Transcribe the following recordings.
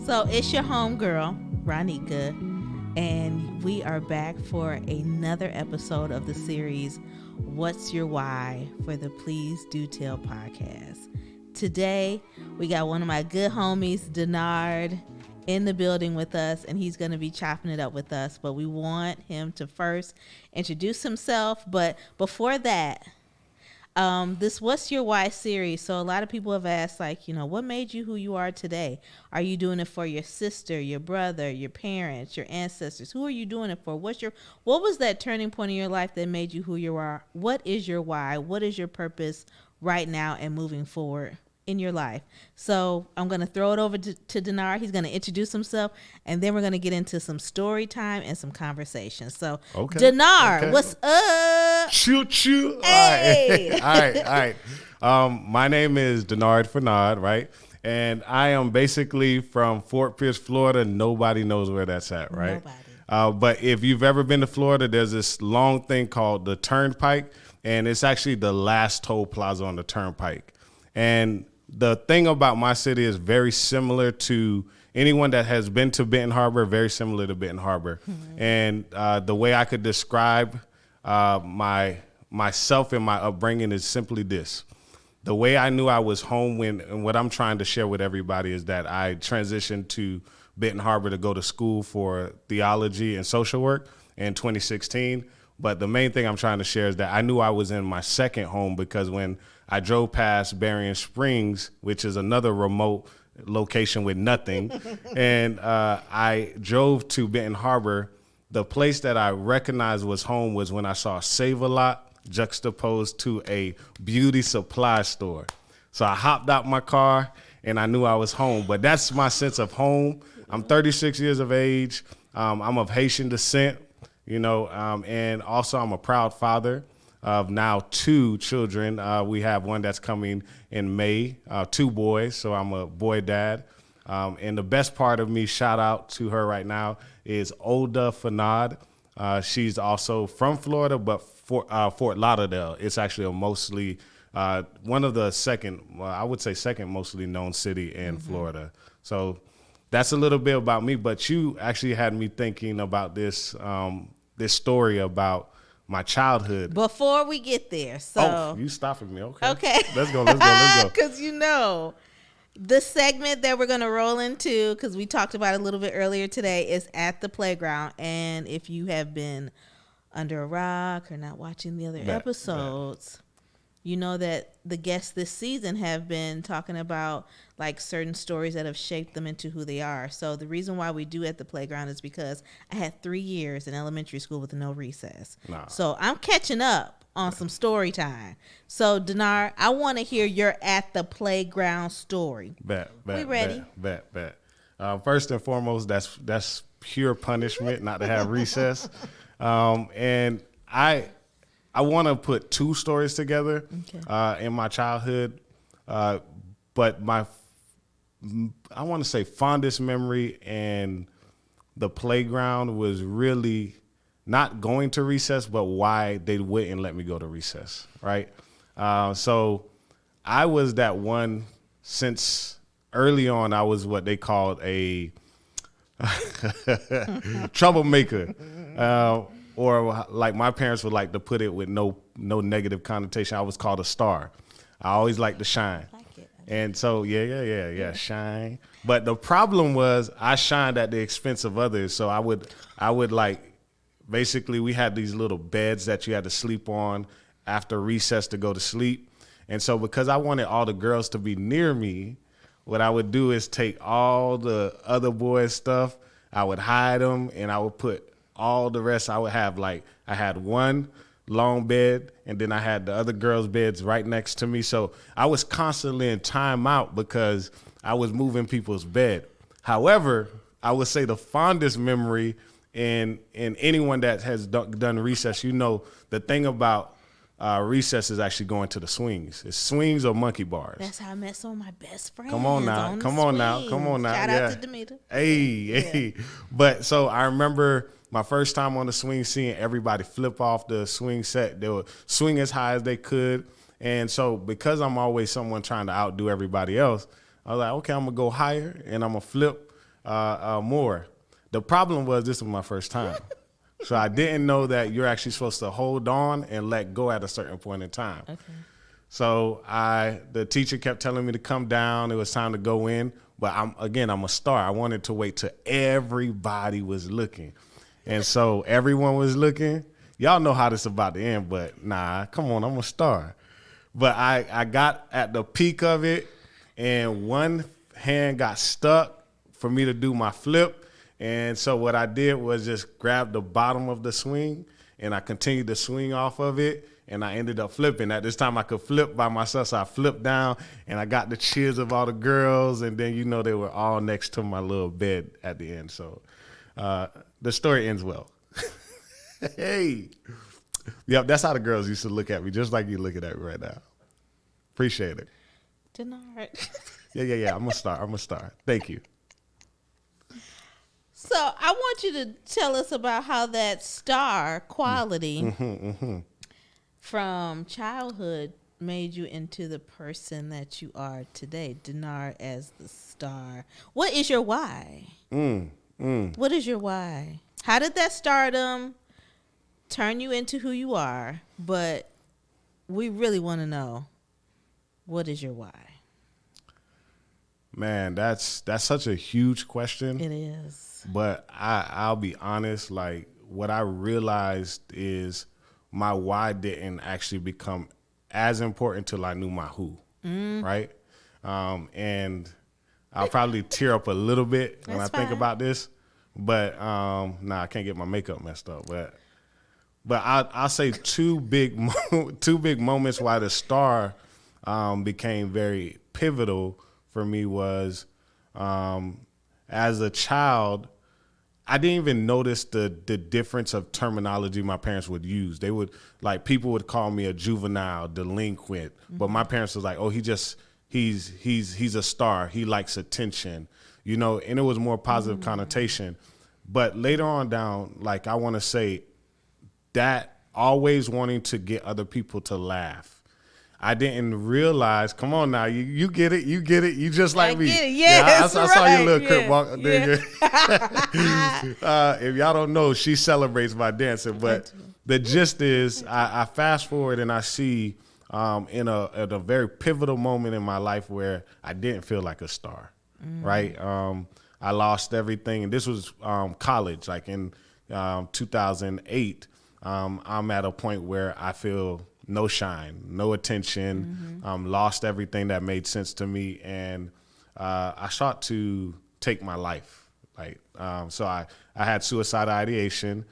So it's your homegirl, Ronnika, and we are back for another episode of the series, What's Your Why, for the Please Do Tell podcast. Today, we got one of my good homies, Denard, in the building with us, and he's going to be chopping it up with us, but we want him to first introduce himself. But before that, this What's Your Why series. So a lot of people have asked, like, what made you who you are today? Are you doing it for your sister, your brother, your parents, your ancestors? Who are you doing it for? What was that turning point in your life that made you who you are? What is your why? What is your purpose right now and moving forward in your life? So I'm going to throw it over to Denard. He's going to introduce himself, and then we're going to get into some story time and some conversation. So, okay. Denard, what's up? Choo. Hey. All right. My name is Denard Fenaud, right? And I am basically from Fort Pierce, Florida. Nobody knows where that's at, right? Nobody. But if you've ever been to Florida, there's this long thing called the Turnpike, and it's actually the last toll plaza on the Turnpike. And the thing about my city is very similar to anyone that has been to Benton Harbor, very similar to Benton Harbor. Mm-hmm. And the way I could describe myself and my upbringing is simply this. The way I knew I was home and what I'm trying to share with everybody is that I transitioned to Benton Harbor to go to school for theology and social work in 2016. But the main thing I'm trying to share is that I knew I was in my second home because when I drove past Berrien Springs, which is another remote location with nothing, and I drove to Benton Harbor, the place that I recognized was home was when I saw Save-A-Lot juxtaposed to a beauty supply store. So I hopped out my car and I knew I was home. But that's my sense of home. I'm 36 years of age. I'm of Haitian descent. And also I'm a proud father of now 2 children. We have one that's coming in May, 2 boys, so I'm a boy dad. And the best part of me, shout out to her right now, is Outta Fenaud. She's also from Florida, but Fort Lauderdale. It's actually a mostly, one of the second mostly known city in Florida. So that's a little bit about me, but you actually had me thinking about this story about my childhood. Before we get there, so you stopping me? Okay. Okay. Let's go. Because the segment that we're gonna roll into, because we talked about it a little bit earlier today, is at the playground. And if you have been under a rock or not watching the other episodes, you know that the guests this season have been talking about like certain stories that have shaped them into who they are. So the reason why we do at the playground is because I had 3 years in elementary school with no recess. Nah. So I'm catching up on some story time. So Denard, I want to hear your at the playground story. We ready? Bet. First and foremost, that's pure punishment not to have recess. And I want to put 2 stories together in my childhood, but I want to say fondest memory and the playground was really not going to recess, but why they wouldn't let me go to recess, right? So I was that one since early on. I was what they called a troublemaker. Or like my parents would like to put it with no negative connotation, I was called a star. I always liked to shine. And so, shine. But the problem was I shined at the expense of others. So I would like, basically we had these little beds that you had to sleep on after recess to go to sleep. And so because I wanted all the girls to be near me, what I would do is take all the other boys' stuff, I would hide them, and I would put all the rest. I had one long bed, and then I had the other girls' beds right next to me. So I was constantly in timeout because I was moving people's bed. However, I would say the fondest memory in anyone that has done recess, the thing about recess is actually going to the swings. It's swings or monkey bars. That's how I met some of my best friends. Come on now. Shout out to Demeter. Hey. But so I remember my first time on the swing, seeing everybody flip off the swing set. They would swing as high as they could. And so because I'm always someone trying to outdo everybody else, I was like, okay, I'm going to go higher and I'm going to flip more. The problem was this was my first time. So I didn't know that you're actually supposed to hold on and let go at a certain point in time. Okay. So the teacher kept telling me to come down. It was time to go in. But I'm a star. I wanted to wait till everybody was looking. And so everyone was looking. Y'all know how this is about to end, but nah, come on, I'm a star. But I got at the peak of it, and one hand got stuck for me to do my flip. And so what I did was just grab the bottom of the swing, and I continued to swing off of it, and I ended up flipping. At this time, I could flip by myself, so I flipped down, and I got the cheers of all the girls, and then, they were all next to my little bed at the end. So the story ends well. Hey. Yep, that's how the girls used to look at me, just like you looking at me right now. Appreciate it. Denard. Yeah. I'm a star. Thank you. So I want you to tell us about how that star quality from childhood made you into the person that you are today, Denard as the star. What is your why? What is your why? How did that stardom turn you into who you are? But we really want to know, what is your why? Man, that's such a huge question. It is. But I'll be honest, like what I realized is my why didn't actually become as important till I knew my who, right? And I'll probably tear up a little bit when I think about this, but I can't get my makeup messed up. But I'll say two big moments why the star became very pivotal for me was as a child, I didn't even notice the difference of terminology my parents would use. They would people would call me a juvenile, delinquent, but my parents was like, oh, he's a star. He likes attention, and it was more positive connotation. But later on down, I want to say that always wanting to get other people to laugh. I didn't realize. Come on now, you get it. You just like me. Get it. Yes, I saw your little crip walk. If y'all don't know, she celebrates by dancing. But the gist is, I fast forward and I see at a very pivotal moment in my life where I didn't feel like a star. Right. I lost everything, and this was college, in 2008. I'm at a point where I feel no shine, no attention, lost everything that made sense to me. And I sought to take my life. So I had suicidal ideation,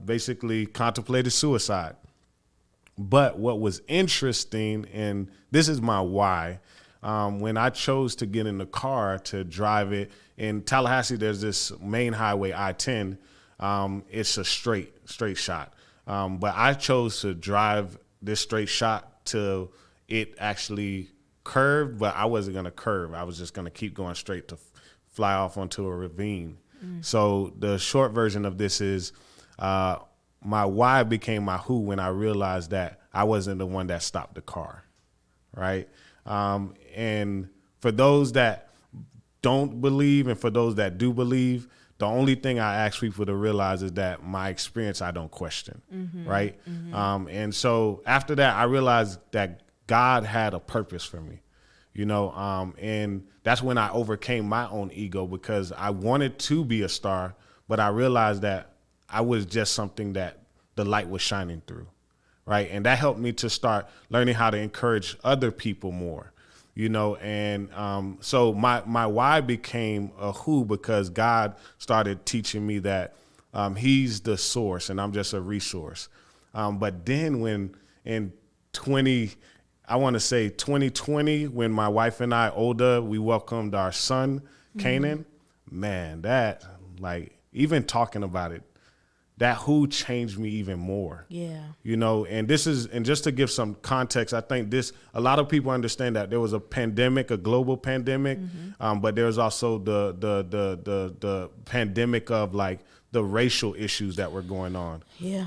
basically contemplated suicide. But what was interesting, and this is my why, when I chose to get in the car to drive it, in Tallahassee, there's this main highway, I-10. It's a straight shot. But I chose to drive this straight shot till it actually curved, but I wasn't going to curve. I was just going to keep going straight to fly off onto a ravine. So the short version of this is my why became my who when I realized that I wasn't the one that stopped the car, right? And for those that don't believe and for those that do believe, the only thing I ask people to realize is that my experience I don't question, right? And so after that, I realized that God had a purpose for me, and that's when I overcame my own ego because I wanted to be a star, but I realized that I was just something that the light was shining through, right? And that helped me to start learning how to encourage other people more. And so my why became a who because God started teaching me that he's the source and I'm just a resource. But then when in 2020, when my wife and I, Olda, we welcomed our son, Canaan, man, that even talking about it, that who changed me even more. Yeah. And just to give some context, I think a lot of people understand that there was a pandemic, a global pandemic, but there's also the pandemic of the racial issues that were going on. Yeah.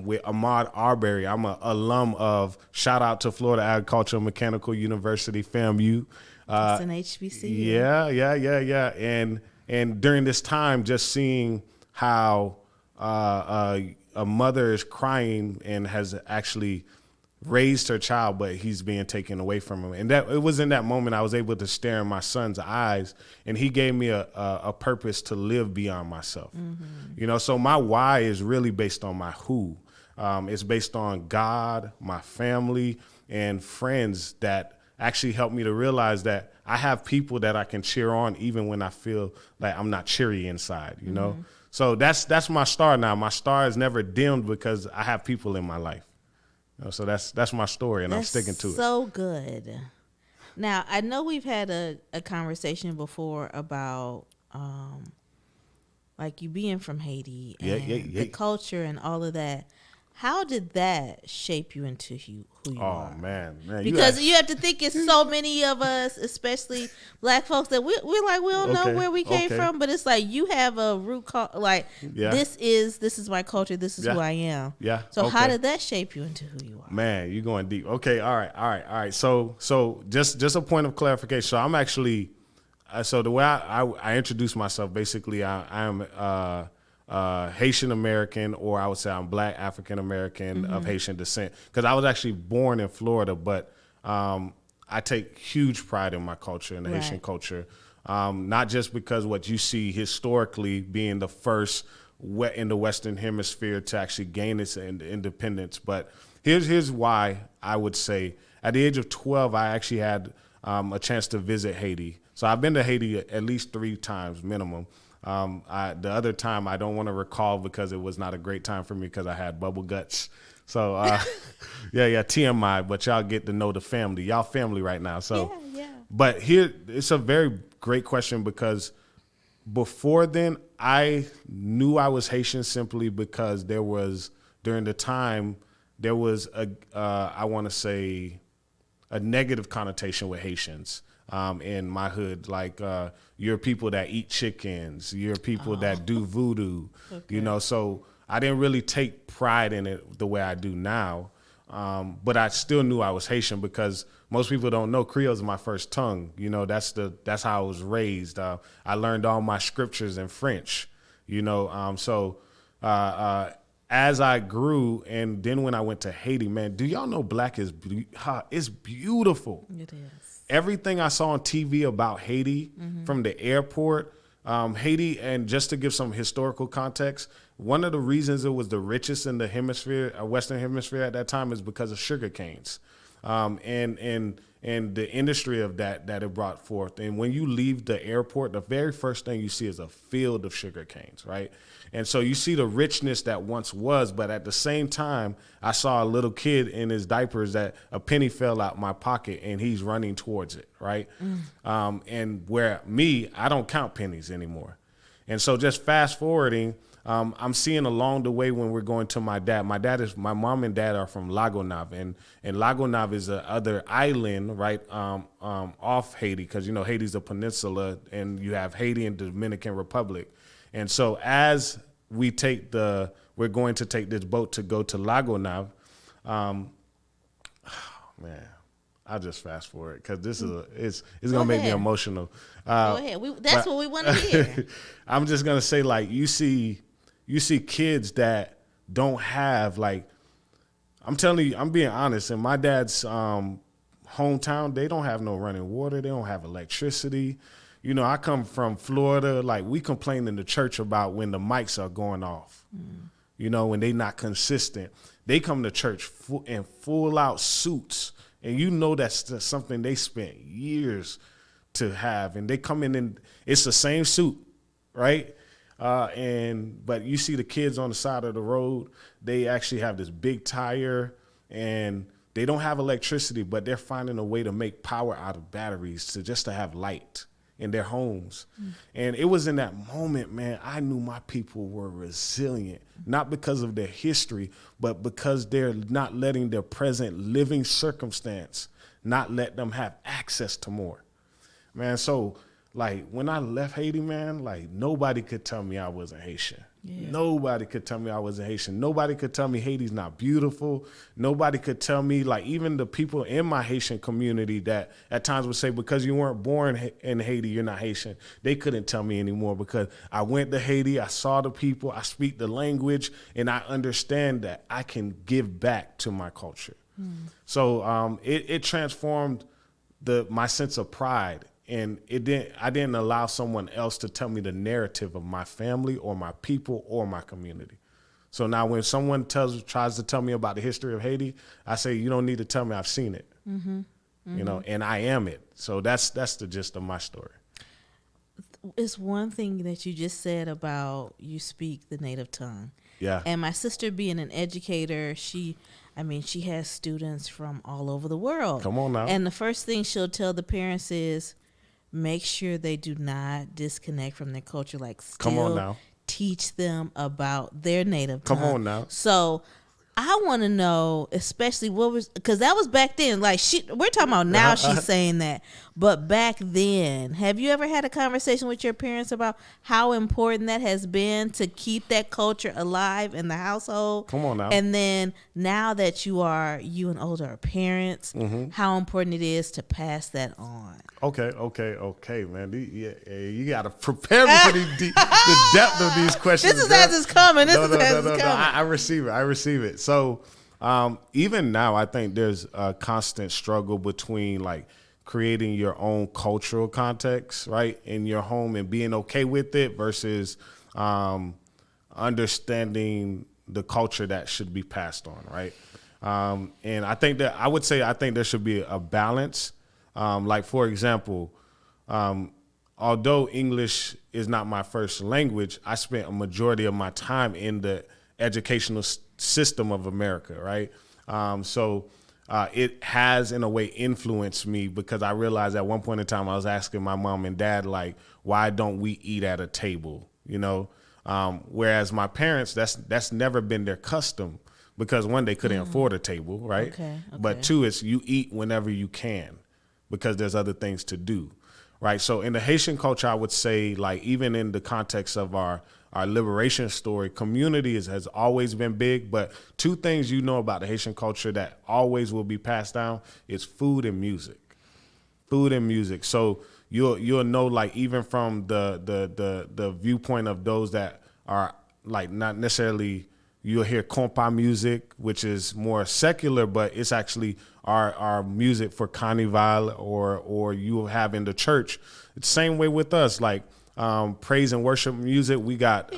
With Ahmaud Arbery, I'm an alum of, shout out to Florida Agricultural Mechanical University, FAMU. It's an HBCU. Yeah. And during this time, just seeing how a mother is crying and has actually raised her child, but he's being taken away from him. And that it was in that moment I was able to stare in my son's eyes, and he gave me a purpose to live beyond myself. You know, so my why is really based on my who. It's based on God, my family, and friends that actually helped me to realize that I have people that I can cheer on even when I feel like I'm not cheery inside, you know? So that's my star now. My star is never dimmed because I have people in my life. You know, so that's my story, and I'm sticking to it. So good. Now, I know we've had a conversation before about like you being from Haiti and the culture and all of that. How did that shape you into who you are? Oh, man. Because you have to think it's so many of us, especially black folks, that we're like, we don't know where we came from, but it's like you have a root like this is my culture, this is who I am. Yeah. So how did that shape you into who you are? Man, you're going deep. Okay, all right. So just a point of clarification. So I'm actually so the way I introduce myself, basically I am Haitian American, or I would say I'm Black African American of Haitian descent, because I was actually born in Florida, but I take huge pride in my culture and the Haitian culture, not just because what you see historically being the first in the Western Hemisphere to actually gain its independence, but here's why I would say at the age of 12 I actually had a chance to visit Haiti. So I've been to Haiti at least 3 times minimum. The other time I don't want to recall because it was not a great time for me because I had bubble guts. So TMI, but y'all get to know the family. Y'all family right now. So But here it's a very great question, because before then I knew I was Haitian simply because during the time there was I want to say a negative connotation with Haitians. In my hood, like you're people that eat chickens, you're people that do voodoo, you know, so I didn't really take pride in it the way I do now, but I still knew I was Haitian because most people don't know Creole is my first tongue, you know, that's how I was raised. I learned all my scriptures in French, you know, as I grew, and then when I went to Haiti, man, do y'all know Black is it's beautiful. It is. Everything I saw on TV about Haiti, from the airport, Haiti, and just to give some historical context, one of the reasons it was the richest in the hemisphere, Western Hemisphere at that time, is because of sugar canes, and the industry of that it brought forth. And when you leave the airport, the very first thing you see is a field of sugar canes, right? And so you see the richness that once was, but at the same time, I saw a little kid in his diapers that a penny fell out my pocket and he's running towards it, right? And where I don't count pennies anymore. And so just fast forwarding, I'm seeing along the way when we're going to my mom and dad are from Lago Nav, and Lago Nav is the other island, right, off Haiti, because, you know, Haiti's a peninsula, and you have Haiti and Dominican Republic. And so as we're going to take this boat to go to Lago Nav, man, I'll just fast forward because this is it's gonna make me emotional. Go ahead. That's what we want to hear. I'm just gonna say, like, you see kids that don't have, like, I'm telling you, I'm being honest. In my dad's hometown, they don't have no running water. They don't have electricity. You know, I come from Florida. Like, we complain in the church about when the mics are going off. You know, when they not consistent. They come to church in full out suits, and you know that's something they spent years to have. And they come in and it's the same suit, right? But you see the kids on the side of the road, they actually have this big tire, and they don't have electricity, but they're finding a way to make power out of batteries to have light in their homes. And it was in that moment, man, I knew my people were resilient, not because of their history, but because they're not letting their present living circumstance not let them have access to more. Man, so, like, when I left Haiti, man, like, nobody could tell me I wasn't Haitian. Yeah. Nobody could tell me I wasn't Haitian. Nobody could tell me Haiti's not beautiful. Nobody could tell me, like, even the people in my Haitian community that at times would say, because you weren't born in Haiti, you're not Haitian. They couldn't tell me anymore because I went to Haiti, I saw the people, I speak the language, and I understand that I can give back to my culture. So it transformed my sense of pride. And I didn't allow someone else to tell me the narrative of my family or my people or my community. So now when someone tries to tell me about the history of Haiti, I say, you don't need to tell me, I've seen it. You know, and I am it. So that's the gist of my story. It's one thing that you just said about you speak the native tongue. Yeah. And my sister being an educator, she has students from all over the world. Come on now. And the first thing she'll tell the parents is, make sure they do not disconnect from their culture. Like, still Come on now. teach them about their native tongue. Come on now. So I want to know, especially because that was back then. Like, we're talking about now she's saying that. But back then, have you ever had a conversation with your parents about how important that has been to keep that culture alive in the household? Come on now. And then now that you and older are parents, how important it is to pass that on. Okay, man. You got to prepare me for the depth of these questions. This is as it's coming. This is as it's coming. I receive it. So even now, I think there's a constant struggle between, like, creating your own cultural context, right, in your home and being okay with it versus understanding the culture that should be passed on, right? And I think there should be a balance. Like, for example, although English is not my first language, I spent a majority of my time in the educational system of America, right? So it has, in a way, influenced me because I realized at one point in time I was asking my mom and dad, like, why don't we eat at a table, you know? Whereas my parents, that's never been their custom because, one, they couldn't afford a table, right? Okay. But two, it's you eat whenever you can because there's other things to do, right? So in the Haitian culture, I would say, like, even in the context of our liberation story, community has always been big, but two things you know about the Haitian culture that always will be passed down is food and music. Food and music. So you'll know, like, even from the viewpoint of those that are, like, not necessarily, you'll hear compa music, which is more secular, but it's actually our music for carnival or you have in the church. It's the same way with us, like, praise and worship music. We got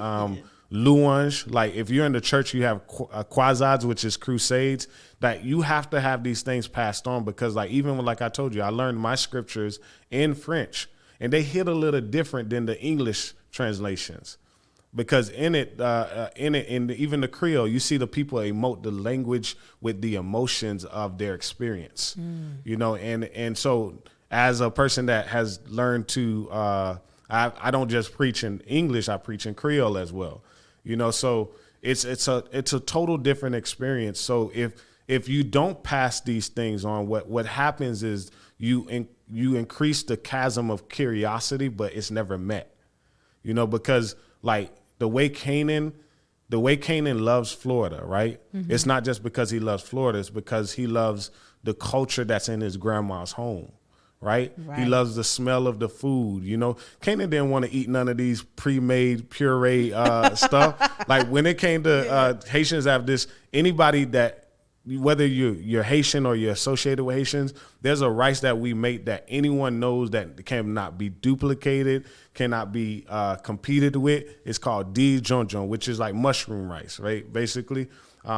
louange. Like, if you're in the church, you have croisades, which is crusades. That you have to have these things passed on because, like, even when, like I told you, I learned my scriptures in French, and they hit a little different than the English translations. Because in even the Creole, you see the people emote the language with the emotions of their experience, you know, and so as a person that has learned to, I don't just preach in English, I preach in Creole as well, you know, so it's a total different experience. So if you don't pass these things on, what happens is you increase the chasm of curiosity, but it's never met, you know, because, like, the way Canaan loves Florida, right? It's not just because he loves Florida, it's because he loves the culture that's in his grandma's home, right? He loves the smell of the food, you know. Canaan didn't want to eat none of these pre-made puree stuff. Like, when it came to Haitians have this, anybody that, whether you're Haitian or you're associated with Haitians, there's a rice that we make that anyone knows that cannot be duplicated, cannot be competed with. It's called Dijonjon, which is like mushroom rice, right? Basically.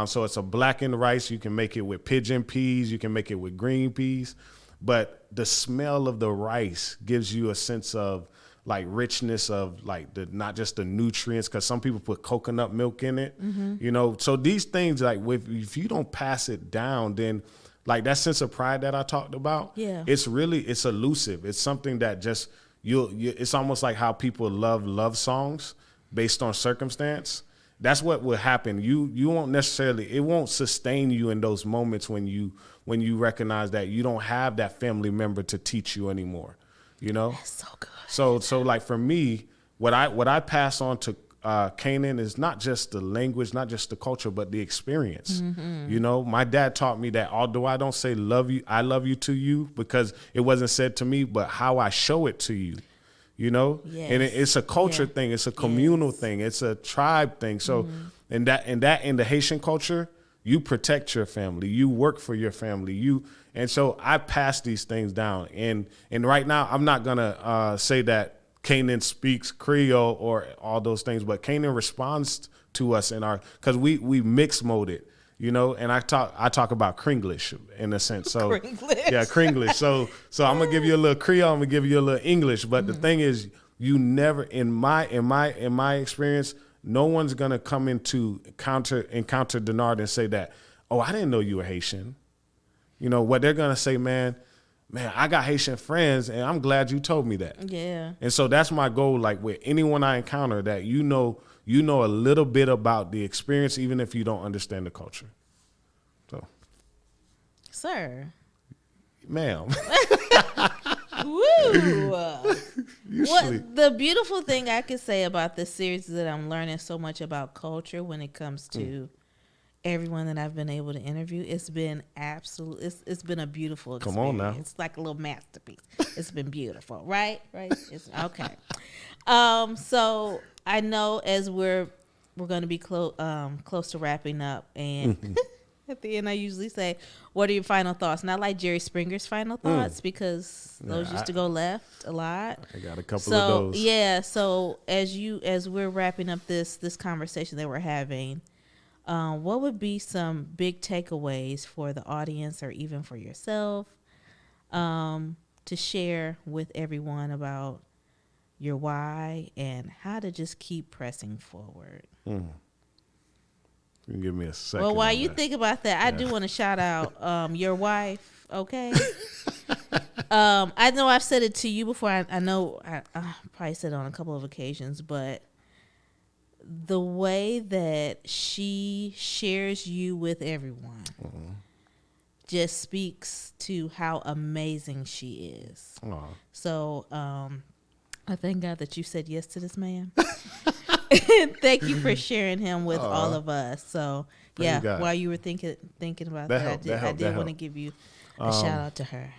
So it's a blackened rice. You can make it with pigeon peas. You can make it with green peas. But the smell of the rice gives you a sense of, like, richness of, like, not just the nutrients, because some people put coconut milk in it, you know. So these things, like, if you don't pass it down, then, like, that sense of pride that I talked about, it's elusive. It's something that just it's almost like how people love songs based on circumstance. That's what will happen. You won't necessarily, it won't sustain you in those moments when you recognize that you don't have that family member to teach you anymore, you know. That's so good. So like, for me, what I pass on to Canaan is not just the language, not just the culture, but the experience. Mm-hmm. You know, my dad taught me that although I don't say I love you to you because it wasn't said to me, but how I show it to you, you know, Yes. and it's a culture thing. It's a communal Yes. thing. It's a tribe thing. So in the Haitian culture, you protect your family, you work for your family, and so I pass these things down. And right now, I'm not gonna say that Canaan speaks Creole or all those things, but Canaan responds to us because we mix mode it, you know. And I talk about Kringlish in a sense. So Kringlish. yeah, Kringlish. So I'm gonna give you a little Creole, I'm gonna give you a little English. But the thing is, you never in my experience, no one's gonna come into encounter Denard and say that, oh, I didn't know you were Haitian. You know what they're gonna say, man, I got Haitian friends, and I'm glad you told me that. Yeah. And so that's my goal. Like with anyone I encounter, that you know a little bit about the experience, even if you don't understand the culture. So, Sir. Ma'am. Woo! Usually. What the beautiful thing I could say about this series is that I'm learning so much about culture when it comes to everyone that I've been able to interview. It's been it's been a beautiful experience. Come on now. It's like a little masterpiece. It's been beautiful, right? It's okay. So I know as we're going to be close to wrapping up, and at the end I usually say, what are your final thoughts? Not like Jerry Springer's final thoughts, because those used to go left a lot. I got a couple of those. Yeah, so as we're wrapping up this conversation that we're having, what would be some big takeaways for the audience or even for yourself to share with everyone about your why and how to just keep pressing forward? You can give me a second. Well, while you think about that, I do want to shout out your wife, okay? I know I've said it to you before. I know I probably said it on a couple of occasions, but the way that she shares you with everyone just speaks to how amazing she is. So I thank God that you said yes to this man. Thank you for sharing him with all of us. So Praise God. while you were thinking about that, I did want to give you a shout out to her.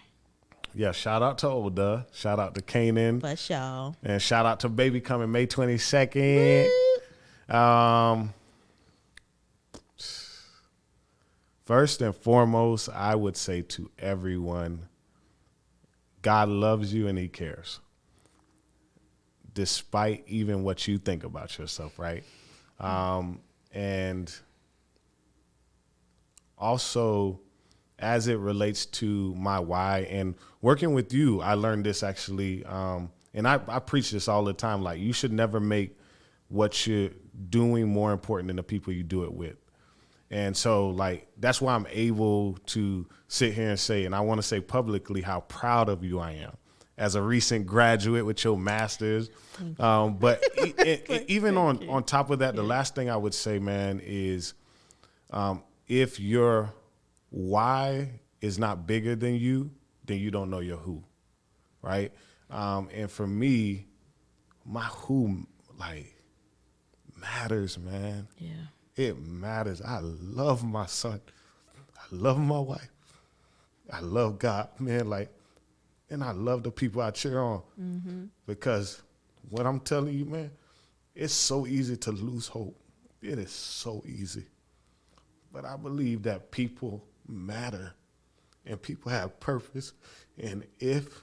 Yeah, shout out to Oda, shout out to Canaan, For sure. and shout out to baby coming May 22nd. First and foremost, I would say to everyone, God loves you and he cares, despite even what you think about yourself, right? And also, as it relates to my why and working with you, I learned this actually, and I preach this all the time, like you should never make what you're doing more important than the people you do it with. And so, like, that's why I'm able to sit here and say, and I want to say publicly how proud of you I am as a recent graduate with your master's. But even on top of that, the last thing I would say, man, is if your why is not bigger than you, then you don't know your who, right? And for me, my who, like, matters, man. Yeah. It matters. I love my son. I love my wife. I love God, man. Like, and I love the people I cheer on. Because what I'm telling you, man, it's so easy to lose hope. It is so easy. But I believe that people matter and people have purpose. And if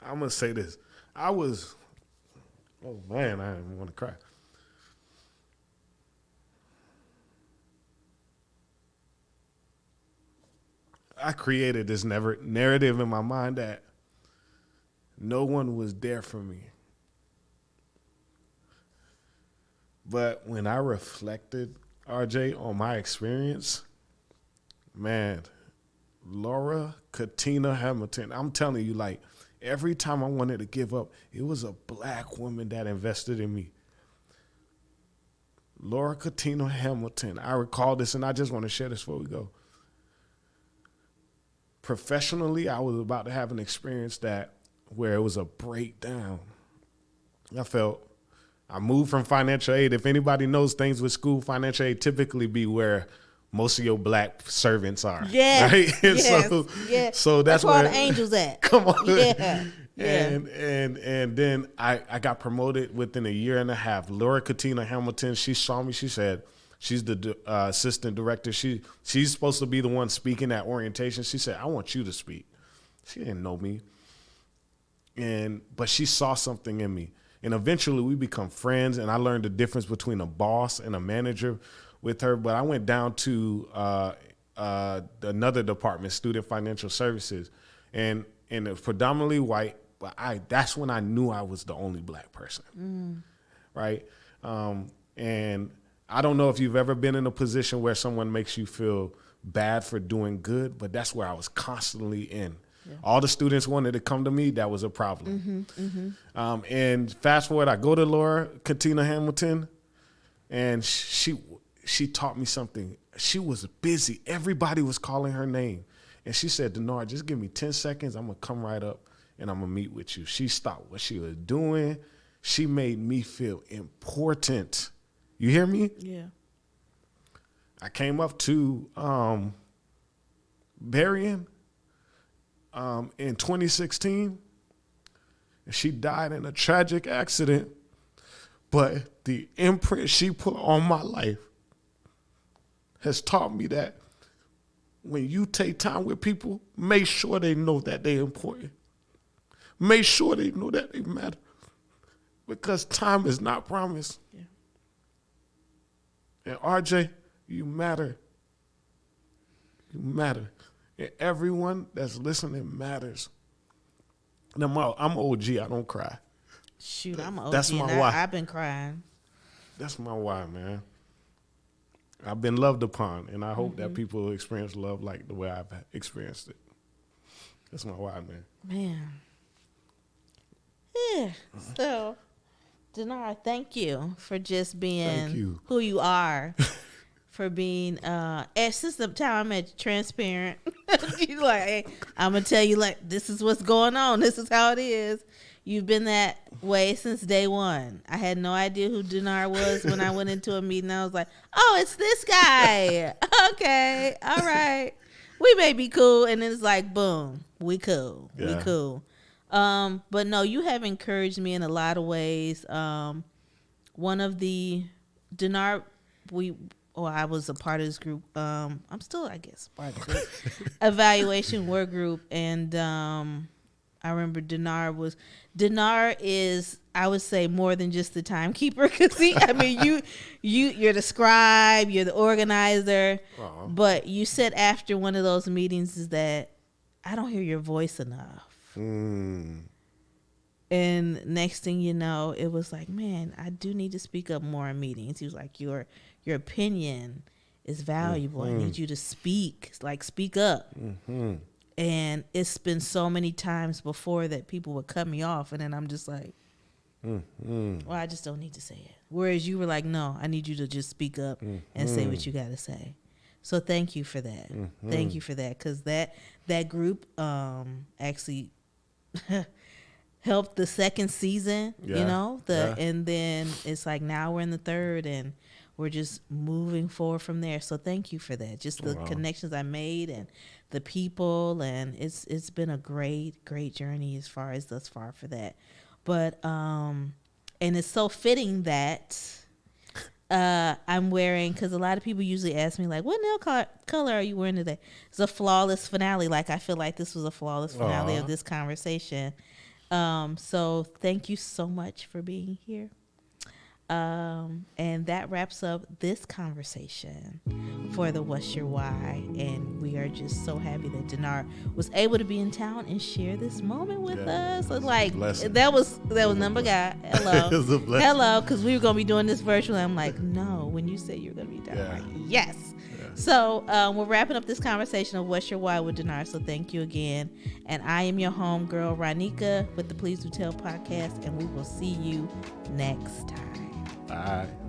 I'm going to say this. Oh man, I didn't want to cry. I created this narrative in my mind that no one was there for me. But when I reflected, RJ, on my experience, man, Laura Katina Hamilton, I'm telling you, like, every time I wanted to give up, it was a black woman that invested in me. Laura Katina Hamilton, I recall this, and I just want to share this before we go. professionally, I was about to have an experience where it was a breakdown. I moved from financial aid. If anybody knows things with school, financial aid typically be where most of your black servants are. Yes. Right? Yes. So that's where where all the angels at. Come on. Yeah. And then I got promoted within a year and a half. Laura Katina Hamilton, she saw me. She said, she's the assistant director. She's supposed to be the one speaking at orientation. She said, I want you to speak. She didn't know me. But she saw something in me. And eventually we become friends, and I learned the difference between a boss and a manager with her. But I went down to another department, Student Financial Services, and it was predominantly white, but that's when I knew I was the only black person, right? And I don't know if you've ever been in a position where someone makes you feel bad for doing good, but that's where I was constantly in. Yeah. All the students wanted to come to me. That was a problem. And fast forward, I go to Laura Katina Hamilton, and she taught me something. She was busy. Everybody was calling her name. And she said, Denard, just give me 10 seconds. I'm going to come right up, and I'm going to meet with you. She stopped what she was doing. She made me feel important. You hear me? Yeah. I came up to Berrien in 2016, and she died in a tragic accident. But the imprint she put on my life has taught me that when you take time with people, make sure they know that they're important. Make sure they know that they matter. Because time is not promised. Yeah. And RJ, you matter. You matter. And everyone that's listening matters. And I'm OG, I don't cry. Shoot, I'm OG. That's my why. I've been crying. That's my why, man. I've been loved upon, and I hope that people experience love like the way I've experienced it. That's my why, man. Man. Yeah. So, Denard, thank you for just being who you are. For being, since the time I met you, transparent. You're like, hey, I'm going to tell you, like, this is what's going on. This is how it is. You've been that way since day one. I had no idea who Denard was when I went into a meeting. I was like, oh, it's this guy. Okay. All right. We may be cool. And then it's like, boom, we cool. Yeah. We cool. But no, you have encouraged me in a lot of ways. One of the Denard, I was a part of this group. I'm still, I guess, part of the evaluation work group. And I remember Denard is, I would say, more than just the timekeeper. Because you're the scribe, you're the organizer. Uh-huh. But you said after one of those meetings is that I don't hear your voice enough. And next thing you know, it was like, man, I do need to speak up more in meetings. He was like, your opinion is valuable. I need you to speak up. And it's been so many times before that people would cut me off, and then I'm just like, well, I just don't need to say it. Whereas you were like, no, I need you to just speak up and say what you got to say. So thank you for that. Thank you for that, because that group actually helped the second season, and then it's like now we're in the third, and we're just moving forward from there. So thank you for that. Just the connections I made and the people, and it's been a great journey as far as thus far for that. But and it's so fitting that I'm wearing, because a lot of people usually ask me like, what nail color are you wearing today? It's a flawless finale. Like, I feel like this was a flawless finale of this conversation. So thank you so much for being here. And that wraps up this conversation for the What's Your Why. And we are just so happy that Denard was able to be in town and share this moment with us. It's like, that was number guy. Hello. Hello, because we were going to be doing this virtually. I'm like, no, when you said you're going to be down, I'm like, yes. Yeah. So we're wrapping up this conversation of What's Your Why with Denard. So thank you again. And I am your homegirl, Ronnika, with the Please Do Tell podcast. And we will see you next time. Bye.